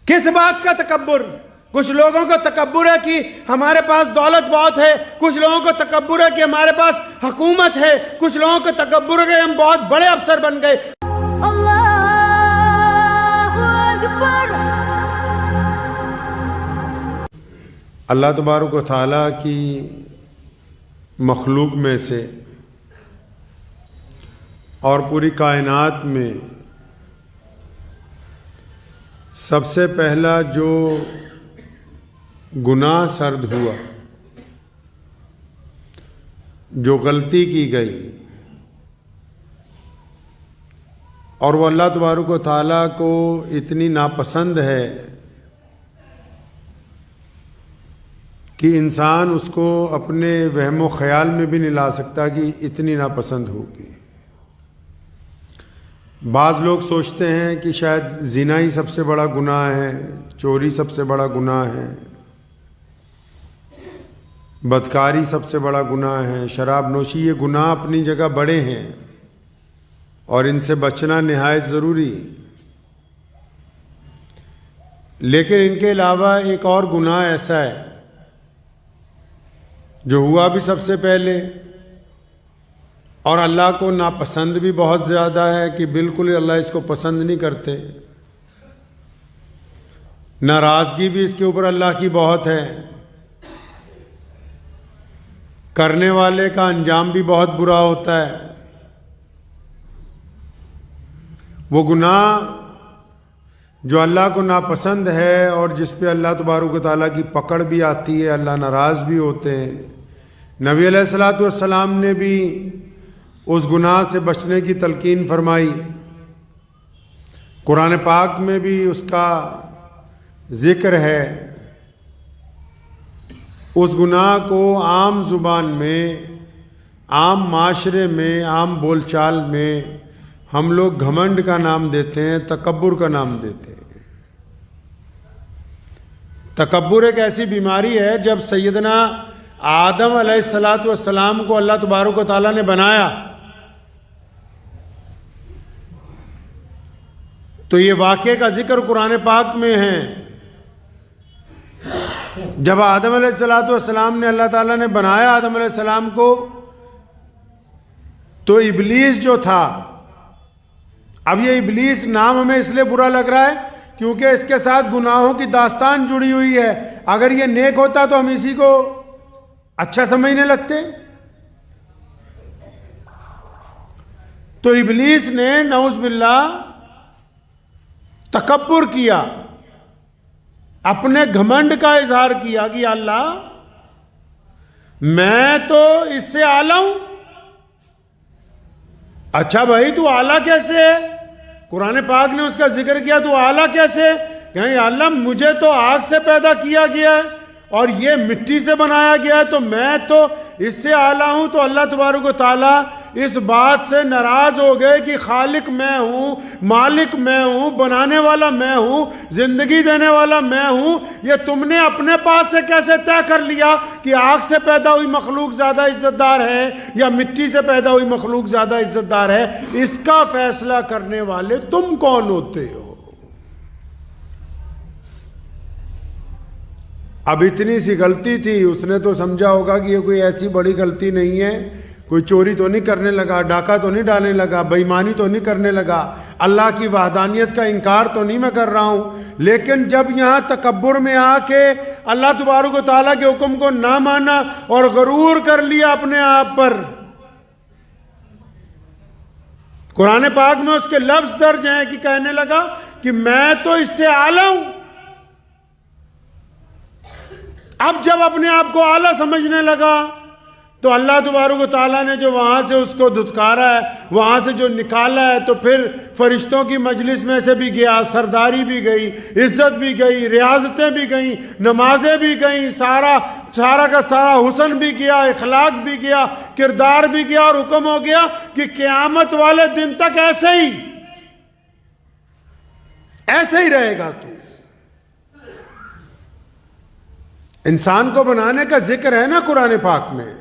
کس بات کا تکبر؟ کچھ لوگوں کو تکبر ہے کہ ہمارے پاس دولت بہت ہے، کچھ لوگوں کو تکبر ہے کہ ہمارے پاس حکومت ہے، کچھ لوگوں کو تکبر ہے کہ ہم بہت بڑے افسر بن گئے۔ اللہ تبارک و تعالیٰ کی مخلوق میں سے اور پوری کائنات میں سب سے پہلا جو گناہ سرد ہوا، جو غلطی کی گئی، اور وہ اللہ تبارک و تعالیٰ کو اتنی ناپسند ہے کہ انسان اس کو اپنے وہم و خیال میں بھی نہیں لا سکتا کہ اتنی ناپسند ہوگی۔ بعض لوگ سوچتے ہیں کہ شاید زنا ہی سب سے بڑا گناہ ہے، چوری سب سے بڑا گناہ ہے، بدکاری سب سے بڑا گناہ ہے، شراب نوشی، یہ گناہ اپنی جگہ بڑے ہیں اور ان سے بچنا نہایت ضروری۔ لیکن ان کے علاوہ ایک اور گناہ ایسا ہے جو ہوا بھی سب سے پہلے اور اللہ کو ناپسند بھی بہت زیادہ ہے کہ بالکل اللہ اس کو پسند نہیں کرتے، ناراضگی بھی اس کے اوپر اللہ کی بہت ہے، کرنے والے کا انجام بھی بہت برا ہوتا ہے۔ وہ گناہ جو اللہ کو ناپسند ہے اور جس پہ اللہ تبارک و تعالیٰ کی پکڑ بھی آتی ہے، اللہ ناراض بھی ہوتے ہیں، نبی علیہ الصلوۃ والسلام نے بھی اس گناہ سے بچنے کی تلقین فرمائی، قرآن پاک میں بھی اس کا ذکر ہے۔ اس گناہ کو عام زبان میں، عام معاشرے میں، عام بول چال میں ہم لوگ گھمنڈ کا نام دیتے ہیں، تکبر کا نام دیتے ہیں۔ تکبر ایک ایسی بیماری ہے، جب سیدنا آدم علیہ السلام کو اللہ تبارک و تعالیٰ نے بنایا تو یہ واقعے کا ذکر قرآن پاک میں ہے۔ جب آدم علیہ السلام نے اللہ تعالیٰ نے بنایا آدم علیہ السلام کو، تو ابلیس جو تھا، اب یہ ابلیس نام ہمیں اس لیے برا لگ رہا ہے کیونکہ اس کے ساتھ گناہوں کی داستان جڑی ہوئی ہے۔ اگر یہ نیک ہوتا تو ہم اسی کو اچھا سمجھنے لگتے۔ تو ابلیس نے نعوذ باللہ تکبر کیا، اپنے گھمنڈ کا اظہار کیا کہ اللہ میں تو اس سے اعلیٰ ہوں۔ اچھا بھائی تو اعلیٰ کیسے ہے؟ قرآن پاک نے اس کا ذکر کیا، تو اعلیٰ کیسے؟ کہ اللہ مجھے تو آگ سے پیدا کیا گیا ہے اور یہ مٹی سے بنایا گیا ہے، تو میں تو اس سے اعلیٰ ہوں۔ تو اللہ تبارک و تعالیٰ اس بات سے ناراض ہو گئے کہ خالق میں ہوں، مالک میں ہوں، بنانے والا میں ہوں، زندگی دینے والا میں ہوں، یہ تم نے اپنے پاس سے کیسے طے کر لیا کہ آگ سے پیدا ہوئی مخلوق زیادہ عزت دار ہے یا مٹی سے پیدا ہوئی مخلوق زیادہ عزت دار ہے؟ اس کا فیصلہ کرنے والے تم کون ہوتے ہو؟ اب اتنی سی غلطی تھی، اس نے تو سمجھا ہوگا کہ یہ کوئی ایسی بڑی غلطی نہیں ہے، کوئی چوری تو نہیں کرنے لگا، ڈاکہ تو نہیں ڈالنے لگا، بے ایمانی تو نہیں کرنے لگا، اللہ کی وحدانیت کا انکار تو نہیں میں کر رہا ہوں۔ لیکن جب یہاں تکبر میں آ کے اللہ تبارک و تعالیٰ کے حکم کو نہ مانا اور غرور کر لیا اپنے آپ پر، قرآن پاک میں اس کے لفظ درج ہیں کہ کہنے لگا کہ میں تو اس سے اعلیٰ ہوں۔ اب جب اپنے آپ کو اعلیٰ سمجھنے لگا تو اللہ تبارک و تعالیٰ نے جو وہاں سے اس کو دھتکارا ہے، وہاں سے جو نکالا ہے، تو پھر فرشتوں کی مجلس میں سے بھی گیا، سرداری بھی گئی، عزت بھی گئی، ریاضتیں بھی گئیں، نمازیں بھی گئیں، سارا کا سارا حسن بھی گیا، اخلاق بھی گیا، کردار بھی گیا، اور حکم ہو گیا کہ قیامت والے دن تک ایسے ہی رہے گا تو۔ انسان کو بنانے کا ذکر ہے نا قرآن پاک میں،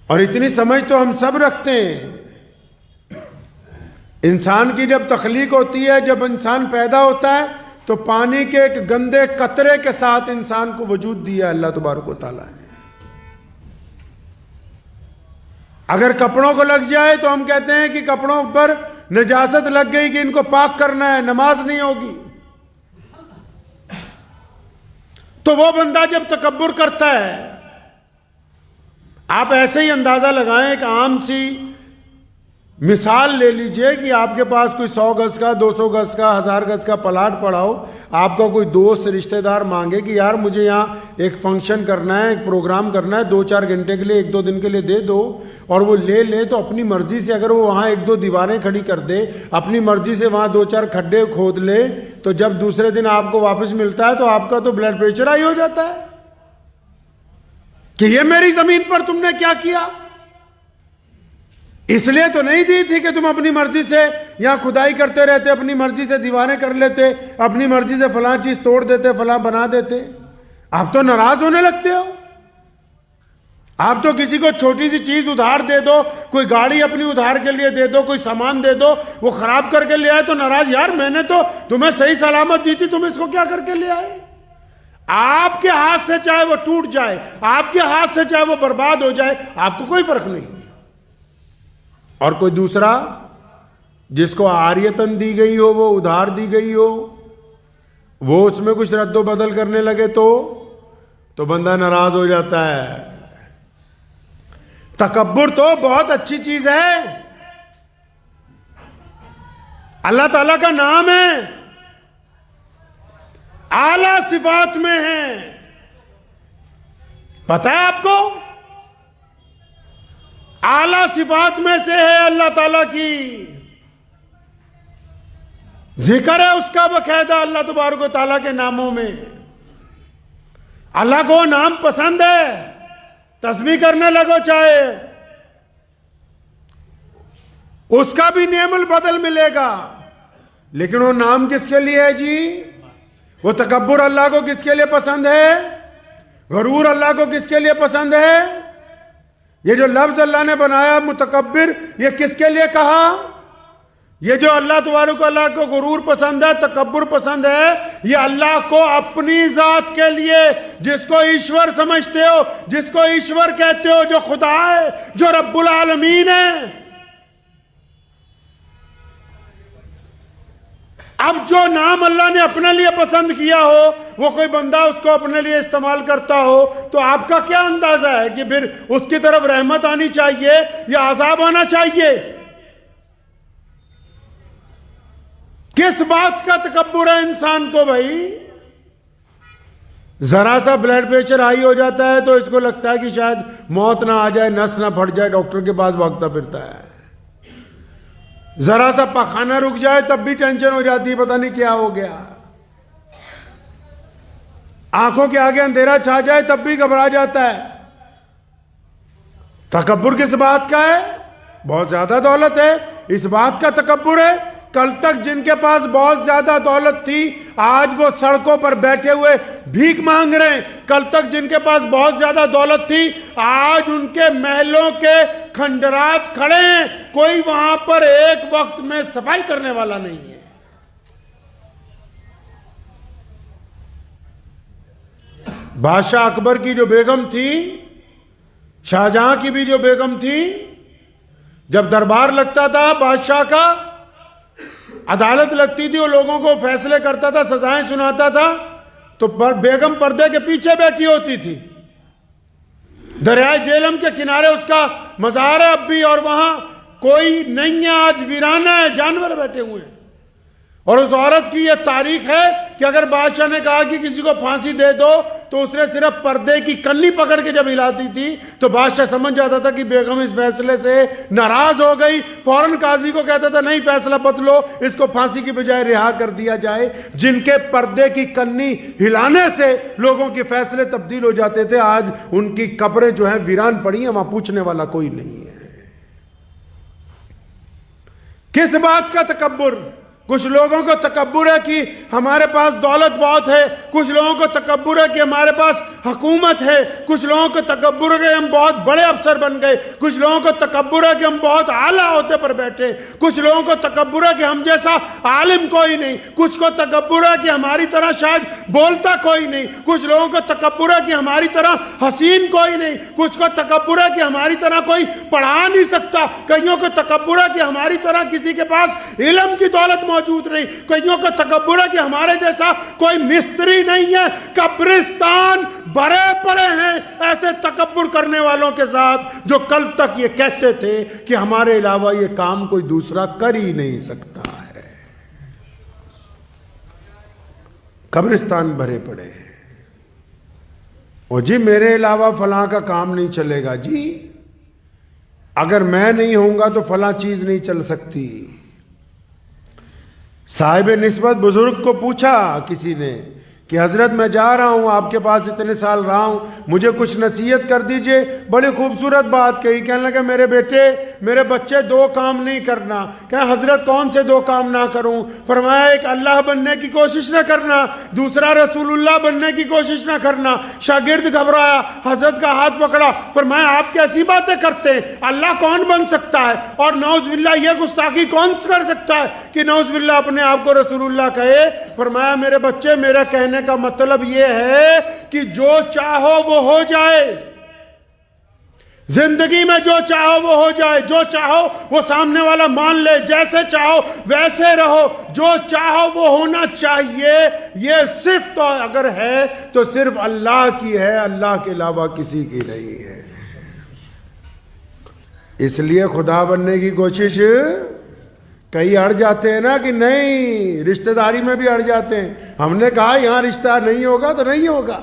اور اتنی سمجھ تو ہم سب رکھتے ہیں۔ انسان کی جب تخلیق ہوتی ہے، جب انسان پیدا ہوتا ہے تو پانی کے ایک گندے قطرے کے ساتھ انسان کو وجود دیا اللہ تبارک و تعالیٰ نے. اگر کپڑوں کو لگ جائے تو ہم کہتے ہیں کہ کپڑوں پر نجاست لگ گئی کہ ان کو پاک کرنا ہے, نماز نہیں ہوگی. تو وہ بندہ جب تکبر کرتا ہے, آپ ایسے ہی اندازہ لگائیں, ایک عام سی مثال لے لیجئے کہ آپ کے پاس کوئی 100 گز کا, 200 گز کا, 1000 گز کا پلاٹ پڑا ہو. آپ کا کوئی دوست رشتہ دار مانگے کہ یار مجھے یہاں ایک فنکشن کرنا ہے, ایک پروگرام کرنا ہے, 2-4 گھنٹے کے لیے, 1-2 دن کے لیے دے دو, اور وہ لے لے. تو اپنی مرضی سے اگر وہ وہاں 1-2 دیواریں کھڑی کر دے, اپنی مرضی سے وہاں 2-4 کھڈے کھود لے, تو جب دوسرے دن آپ کو واپس ملتا ہے تو آپ کا تو بلڈ پریشر ہائی ہو جاتا ہے کہ یہ میری زمین پر تم نے کیا کیا. اس لیے تو نہیں دی تھی کہ تم اپنی مرضی سے یہاں کھدائی کرتے رہتے, اپنی مرضی سے دیواریں کر لیتے, اپنی مرضی سے فلاں چیز توڑ دیتے, فلاں بنا دیتے. آپ تو ناراض ہونے لگتے ہو. آپ تو کسی کو چھوٹی سی چیز ادھار دے دو, کوئی گاڑی اپنی ادھار کے لیے دے دو, کوئی سامان دے دو, وہ خراب کر کے لے آئے تو ناراض, یار میں نے تو تمہیں صحیح سلامت دی تھی, تم اس کو کیا کر کے لے آئے. آپ کے ہاتھ سے چاہے وہ ٹوٹ جائے, آپ کے ہاتھ سے چاہے وہ برباد ہو جائے, آپ کو کوئی فرق نہیں. اور کوئی دوسرا جس کو عاریتاً دی گئی ہو, وہ ادھار دی گئی ہو, وہ اس میں کچھ رد و بدل کرنے لگے تو بندہ ناراض ہو جاتا ہے. تکبر تو بہت اچھی چیز ہے, اللہ تعالیٰ کا نام ہے, اعلیٰ صفات میں ہے. پتہ ہے آپ کو اعلیٰ صفات میں سے ہے اللہ تعالیٰ کی, ذکر ہے اس کا باقاعدہ اللہ تبارک و تعالیٰ کے ناموں میں. اللہ کو نام پسند ہے, تسبیح کرنے لگو چاہے, اس کا بھی نعم البدل ملے گا. لیکن وہ نام کس کے لیے ہے جی؟ وہ تکبر اللہ کو کس کے لیے پسند ہے؟ غرور اللہ کو کس کے لیے پسند ہے؟ یہ جو لفظ اللہ نے بنایا متکبر, یہ کس کے لیے کہا؟ یہ جو اللہ تبارک اللہ کو غرور پسند ہے, تکبر پسند ہے, یہ اللہ کو اپنی ذات کے لیے, جس کو ایشور سمجھتے ہو, جس کو ایشور کہتے ہو, جو خدا ہے, جو رب العالمین ہے. اب جو نام اللہ نے اپنے لیے پسند کیا ہو, وہ کوئی بندہ اس کو اپنے لیے استعمال کرتا ہو, تو آپ کا کیا اندازہ ہے کہ پھر اس کی طرف رحمت آنی چاہیے یا عذاب آنا چاہیے؟ کس بات کا تکبر ہے انسان کو بھائی؟ ذرا سا بلڈ پریشر ہائی ہو جاتا ہے تو اس کو لگتا ہے کہ شاید موت نہ آ جائے, نس نہ پھٹ جائے, ڈاکٹر کے پاس بھاگتا پھرتا ہے. ذرا سا پخانہ رک جائے تب بھی ٹینشن ہو جاتی ہے, پتہ نہیں کیا ہو گیا. آنکھوں کے آگے اندھیرا چھا جائے تب بھی گھبرا جاتا ہے. تکبر کس بات کا ہے؟ بہت زیادہ دولت ہے, اس بات کا تکبر ہے. کل تک جن کے پاس بہت زیادہ دولت تھی, آج وہ سڑکوں پر بیٹھے ہوئے بھیک مانگ رہے ہیں. کل تک جن کے پاس بہت زیادہ دولت تھی, آج ان کے محلوں کے کھنڈرات کھڑے ہیں, کوئی وہاں پر ایک وقت میں صفائی کرنے والا نہیں ہے. بادشاہ اکبر کی جو بیگم تھی, شاہجہاں کی بھی جو بیگم تھی, جب دربار لگتا تھا بادشاہ کا, عدالت لگتی تھی, وہ لوگوں کو فیصلے کرتا تھا, سزائیں سناتا تھا, تو بیگم پردے کے پیچھے بیٹھی ہوتی تھی. دریائے جہلم کے کنارے اس کا مزار ہے اب بھی, اور وہاں کوئی نہیں ہے, آج ویرانہ ہے, جانور بیٹھے ہوئے ہیں. اور اس عورت کی یہ تاریخ ہے کہ اگر بادشاہ نے کہا کہ کسی کو پھانسی دے دو, تو اس نے صرف پردے کی کنی پکڑ کے جب ہلاتی تھی تو بادشاہ سمجھ جاتا تھا کہ بیگم اس فیصلے سے ناراض ہو گئی. فوراً قاضی کو کہتا تھا نہیں, فیصلہ بدلو, اس کو پھانسی کی بجائے رہا کر دیا جائے. جن کے پردے کی کنی ہلانے سے لوگوں کے فیصلے تبدیل ہو جاتے تھے, آج ان کی قبریں جو ہیں ویران پڑی ہیں, وہاں پوچھنے والا کوئی نہیں ہے. کس بات کا تکبر؟ کچھ لوگوں کو تکبر ہے کہ ہمارے پاس دولت بہت ہے، کچھ لوگوں کو تکبر ہے کہ ہمارے پاس حکومت ہے، کچھ لوگوں کو تکبر ہے کہ ہم بہت بڑے افسر بن گئے، کچھ لوگوں کو تکبر ہے کہ ہم بہت اعلیٰ عہدے پر بیٹھے، کچھ لوگوں کو تکبر ہے کہ ہم جیسا عالم کوئی نہیں، کچھ کو تکبر ہے کہ ہماری طرح شاید بولتا کوئی نہیں، کچھ لوگوں کو تکبر ہے کہ ہماری طرح حسین کوئی نہیں، کچھ کو تکبر ہے کہ ہماری طرح کوئی پڑھا نہیں سکتا، کئیوں کو تکبر ہے کہ ہماری طرح کسی کے پاس علم کی دولت موجود نہیں، کئیوں کو تکبر ہے کہ ہمارے جیسا کوئی مستری نہیں ہے۔ قبرستان بھرے پڑے ہیں ایسے تکبر کرنے والوں کے ساتھ جو کل تک یہ کہتے تھے کہ ہمارے علاوہ یہ کام کوئی دوسرا کر ہی نہیں سکتا ہے۔ قبرستان بھرے پڑے ہیں، او جی میرے علاوہ فلاں کا کام نہیں چلے گا، جی اگر میں نہیں ہوں گا تو فلاں چیز نہیں چل سکتی۔ صاحب نسبت بزرگ کو پوچھا کسی نے کہ حضرت میں جا رہا ہوں، آپ کے پاس اتنے سال رہا ہوں، مجھے کچھ نصیحت کر دیجئے۔ بڑی خوبصورت بات کہی، کہنے لگا میرے بیٹے میرے بچے دو کام نہیں کرنا۔ کہ حضرت کون سے دو کام نہ کروں؟ فرمایا ایک اللہ بننے کی کوشش نہ کرنا، دوسرا رسول اللہ بننے کی کوشش نہ کرنا۔ شاگرد گھبرایا، حضرت کا ہاتھ پکڑا، فرمایا آپ کیسی باتیں کرتے ہیں، اللہ کون بن سکتا ہے؟ اور نعوذ باللہ یہ گستاخی کون کر سکتا ہے کہ نعوذ باللہ اپنے آپ کو رسول اللہ کہے؟ فرمایا میرے بچے میرا کہنے کا مطلب یہ ہے کہ جو چاہو وہ ہو جائے، زندگی میں جو چاہو وہ ہو جائے، جو چاہو وہ سامنے والا مان لے، جیسے چاہو ویسے رہو، جو چاہو وہ ہونا چاہیے۔ یہ صرف تو اگر ہے تو صرف اللہ کی ہے، اللہ کے علاوہ کسی کی نہیں ہے۔ اس لیے خدا بننے کی کوشش کئی اڑ جاتے ہیں نا کہ نہیں، رشتہ داری میں بھی اڑ جاتے ہیں۔ ہم نے کہا یہاں رشتہ نہیں ہوگا تو نہیں ہوگا۔